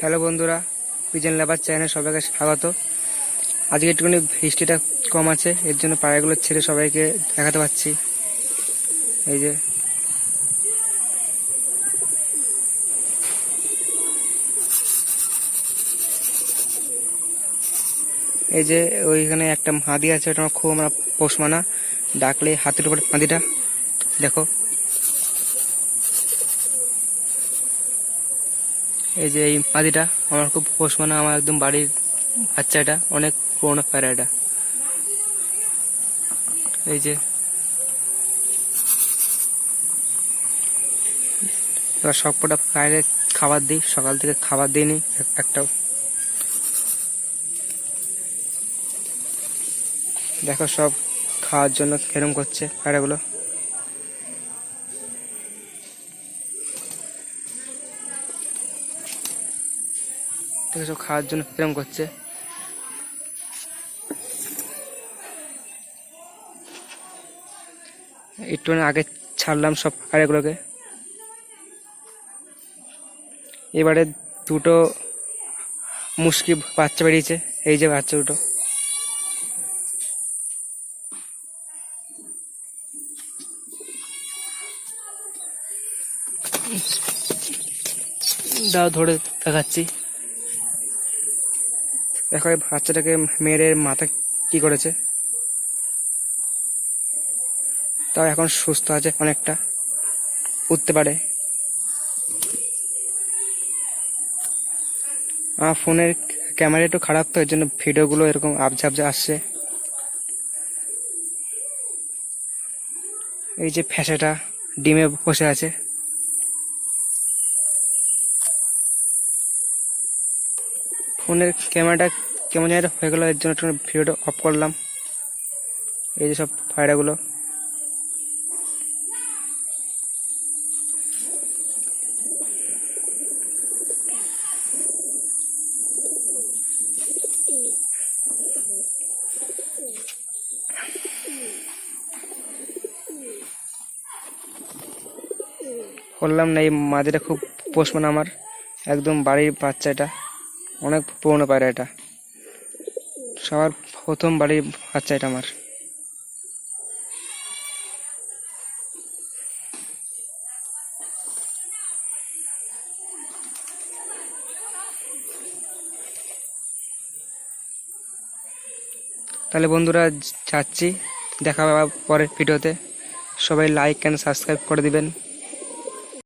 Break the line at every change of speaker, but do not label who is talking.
Hello বন্ধুরা, pigeon লাভার চ্যানেলে সবাইকে স্বাগত। আজকে একটুখানি বৃষ্টিটা কম আছে, এর জন্য পায়রাগুলো ছেড়ে সবাইকে দেখাতে পাচ্ছি। এই যে ওইখানে একটা মাদি আছে, ওটা খুব আমরা পোষ মানা, ডাকলে হাতের উপরে মাদিটা দেখো। এই যে এই মাদিটা আমার খুব পোষ মানা, আমার একদম বাড়ির বাচ্চা, এটা অনেক পুরোনো পায়রা এটা। এই যে এবার সবকটা পায়রে খাবার দিই, সকাল থেকে খাবার দিইনি একটাও। দেখো সব খাওয়ার জন্য কেরম করছে পায়রাগুলো। দেখো সব খাওয়ার জন্য কেরম করছে। একটু আগে ছাড়লাম সব পায়রাগুলোকে। এবারে দুটো মুশকি বাচ্চা বেরিয়েছে, এই যে বাচ্চা দুটো। দাও ধরে দেখাচ্ছি। দেখো এই বাচ্চাটাকে মেরে মাথা কি করেছে, তাও এখন সুস্থ আছে, অনেকটা উঠতে পারে। আমার ফোনের ক্যামেরা একটু খারাপ, তো এর জন্য ভিডিওগুলো এরকম আবজা আবজা আসছে। এই যে ফ্যাসাটা ডিমে বসে আছে। ফোনের ক্যামেরাটা কেমন জানি হয়ে গেল, এর জন্য একটু ভিডিওটা অফ করলাম। এই যে সব পায়রাগুলো। বললাম না, এই মাঝিটা খুব পোষ মানে আমার, একদম বাড়ির বাচ্চা, এটা অনেক পুরোনো পায়রা, এটা সবার প্রথম বাড়ির বাচ্চা এটা আমার। তাহলে বন্ধুরা যাচ্ছি, দেখা হবে পরের ভিডিওতে। সবাই লাইক অ্যান্ড সাবস্ক্রাইব করে দিবেন।